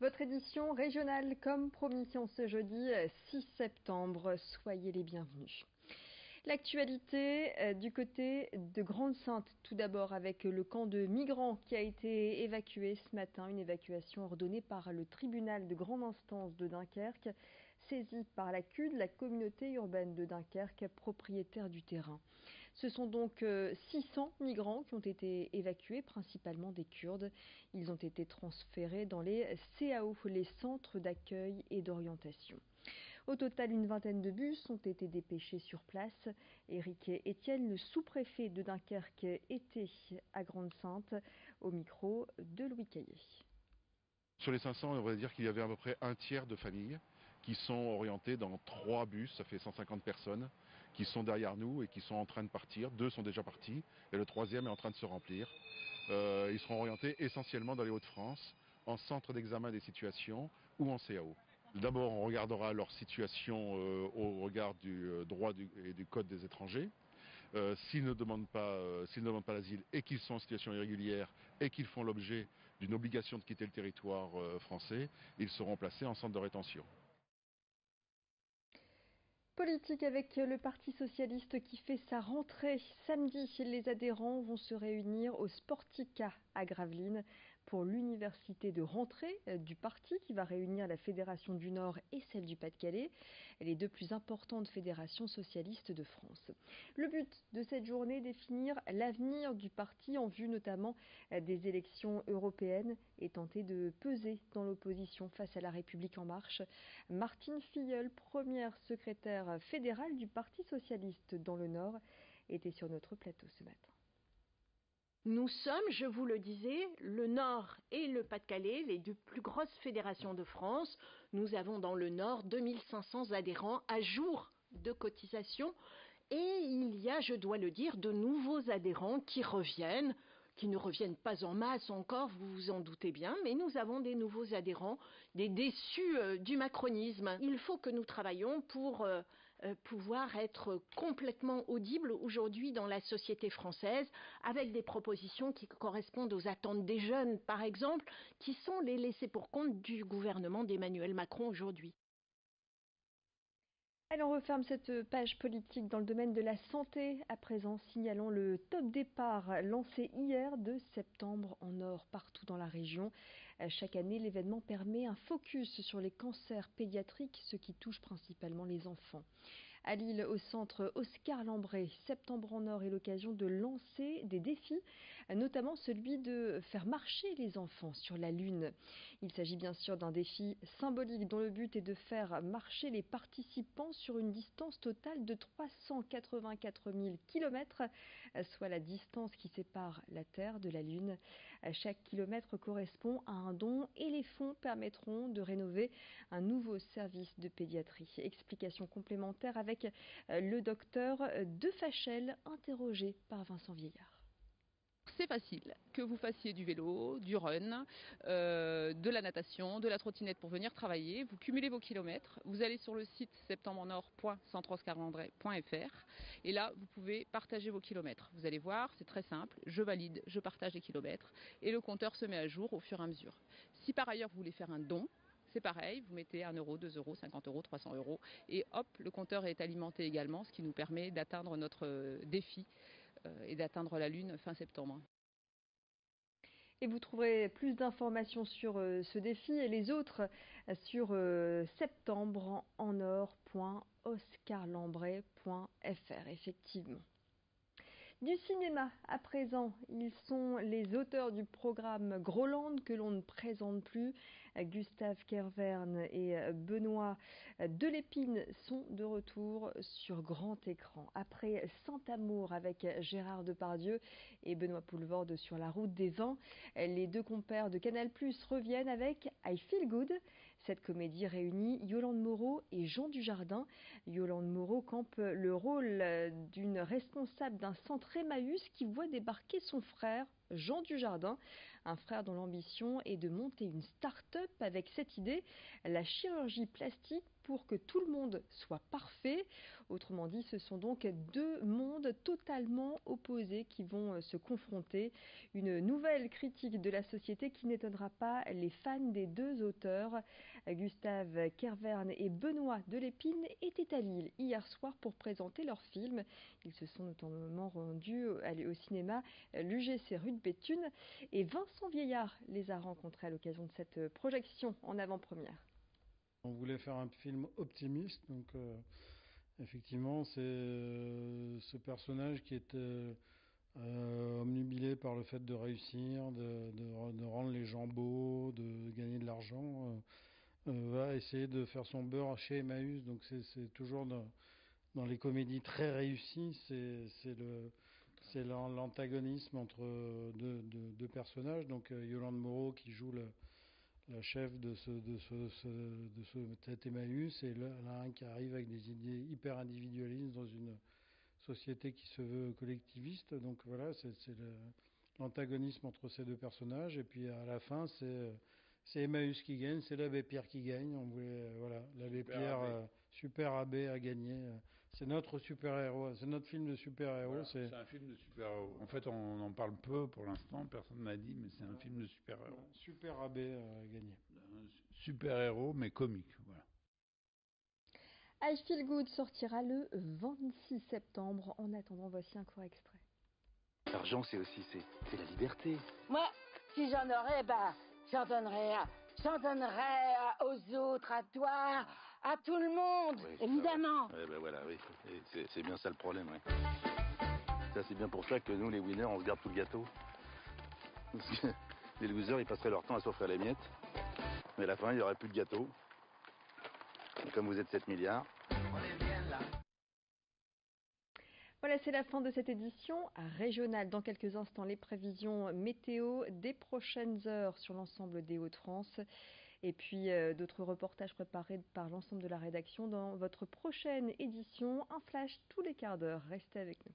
Votre édition régionale, comme promis en ce jeudi 6 septembre. Soyez les bienvenus. L'actualité du côté de Grande-Synthe, tout d'abord avec le camp de migrants qui a été évacué ce matin, une évacuation ordonnée par le tribunal de grande instance de Dunkerque, saisi par la CUD, la communauté urbaine de Dunkerque, propriétaire du terrain. Ce sont donc 600 migrants qui ont été évacués, principalement des Kurdes. Ils ont été transférés dans les CAO, les centres d'accueil et d'orientation. Au total, une vingtaine de bus ont été dépêchés sur place. Éric Etienne, le sous-préfet de Dunkerque, était à Grande-Synthe, au micro de Louis Caillé. Sur les 500, on va dire qu'il y avait à peu près un tiers de familles qui sont orientées dans 3 bus, ça fait 150 personnes, qui sont derrière nous et qui sont en train de partir. 2 sont déjà partis et le 3e est en train de se remplir. Ils seront orientés essentiellement dans les Hauts-de-France, en centre d'examen des situations ou en CAO. D'abord, on regardera leur situation au regard du droit et du code des étrangers. S'ils ne demandent pas l'asile et qu'ils sont en situation irrégulière et qu'ils font l'objet d'une obligation de quitter le territoire français, ils seront placés en centre de rétention. Politique avec le Parti socialiste qui fait sa rentrée samedi. Les adhérents vont se réunir au Sportica à Gravelines pour l'université de rentrée du parti qui va réunir la Fédération du Nord et celle du Pas-de-Calais, les deux plus importantes fédérations socialistes de France. Le but de cette journée, définir l'avenir du parti en vue notamment des élections européennes et tenter de peser dans l'opposition face à la République en marche. Martine Filleul, première secrétaire fédérale du Parti socialiste dans le Nord, était sur notre plateau ce matin. Nous sommes, je vous le disais, le Nord et le Pas-de-Calais, les deux plus grosses fédérations de France. Nous avons dans le Nord 2500 adhérents à jour de cotisation. Et il y a, je dois le dire, de nouveaux adhérents qui ne reviennent pas en masse encore, vous vous en doutez bien, mais nous avons des nouveaux adhérents, des déçus du macronisme. Il faut que nous travaillions pour pouvoir être complètement audibles aujourd'hui dans la société française, avec des propositions qui correspondent aux attentes des jeunes, par exemple, qui sont les laissés pour compte du gouvernement d'Emmanuel Macron aujourd'hui. Allez, on referme cette page politique dans le domaine de la santé. À présent, signalons le top départ lancé hier de septembre en Nord, partout dans la région. Chaque année, l'événement permet un focus sur les cancers pédiatriques, ce qui touche principalement les enfants. À Lille, au centre Oscar Lambret, Septembre en Nord est l'occasion de lancer des défis, notamment celui de faire marcher les enfants sur la Lune. Il s'agit bien sûr d'un défi symbolique dont le but est de faire marcher les participants sur une distance totale de 384 000 km, soit la distance qui sépare la Terre de la Lune. Chaque kilomètre correspond à un don et les fonds permettront de rénover un nouveau service de pédiatrie. Explication complémentaire avec le docteur De Fachel, interrogé par Vincent Vieillard. C'est facile, que vous fassiez du vélo, du run, de la natation, de la trottinette pour venir travailler. Vous cumulez vos kilomètres, vous allez sur le site septembre-en-nord.centreoscarlandrais.fr et là vous pouvez partager vos kilomètres. Vous allez voir, c'est très simple, je valide, je partage les kilomètres et le compteur se met à jour au fur et à mesure. Si par ailleurs vous voulez faire un don, c'est pareil, vous mettez 1 euro, 2 euros, 50 euros, 300 euros et hop, le compteur est alimenté également, ce qui nous permet d'atteindre notre défi et d'atteindre la Lune fin septembre. Et vous trouverez plus d'informations sur ce défi et les autres sur septembre-en-nord.oscarlambret.fr, effectivement. Du cinéma à présent, ils sont les auteurs du programme Groland que l'on ne présente plus. Gustave Kervern et Benoît Delépine sont de retour sur grand écran. Après Saint-Amour avec Gérard Depardieu et Benoît Poelvoorde sur La Route des Vents, les deux compères de Canal+ reviennent avec I Feel Good. Cette comédie réunit Yolande Moreau et Jean Dujardin. Yolande Moreau campe le rôle d'une responsable d'un centre Emmaüs qui voit débarquer son frère, Jean Dujardin, un frère dont l'ambition est de monter une start-up avec cette idée, la chirurgie plastique pour que tout le monde soit parfait. Autrement dit, ce sont donc deux mondes totalement opposés qui vont se confronter. Une nouvelle critique de la société qui n'étonnera pas les fans des deux auteurs. Gustave Kervern et Benoît Delépine étaient à Lille hier soir pour présenter leur film. Ils se sont notamment rendus au cinéma l'UGC rue de Béthune et Vincent Vieillard les a rencontrés à l'occasion de cette projection en avant-première. On voulait faire un film optimiste, donc effectivement c'est ce personnage qui est omnubilé par le fait de réussir, de rendre les gens beaux, de gagner de l'argent, va essayer de faire son beurre chez Emmaüs. Donc c'est toujours dans les comédies très réussies, c'est l'antagonisme entre deux personnages. Donc Yolande Moreau qui joue la chef de cet Emmaüs, et l'un qui arrive avec des idées hyper individualistes dans une société qui se veut collectiviste. Donc voilà, c'est l'antagonisme entre ces deux personnages. Et puis à la fin, c'est Emmaüs qui gagne, c'est l'abbé Pierre qui gagne. On voulait, voilà, l'abbé Pierre, super abbé, a gagné. C'est notre super-héros, c'est notre film de super-héros. Voilà, c'est un film de super-héros. En fait, on en parle peu pour l'instant, personne ne m'a dit, mais c'est un film de super-héros. Super abbé a gagné. Un super-héros, mais comique, voilà. I Feel Good sortira le 26 septembre. En attendant, voici un court extrait. L'argent, c'est aussi c'est la liberté. Moi, si j'en aurais, j'en donnerais aux autres, à toi, à tout le monde, Oui, évidemment. Ouais, voilà, oui. C'est bien ça le problème, oui. Ça, c'est bien pour ça que nous, les winners, on se garde tout le gâteau. Parce que les losers, ils passeraient leur temps à s'offrir les miettes. Mais à la fin, il n'y aurait plus de gâteau. Et comme vous êtes 7 milliards... Voilà, c'est la fin de cette édition régionale. Dans quelques instants, les prévisions météo des prochaines heures sur l'ensemble des Hauts-de-France. Et puis d'autres reportages préparés par l'ensemble de la rédaction dans votre prochaine édition. Un flash tous les quarts d'heure. Restez avec nous.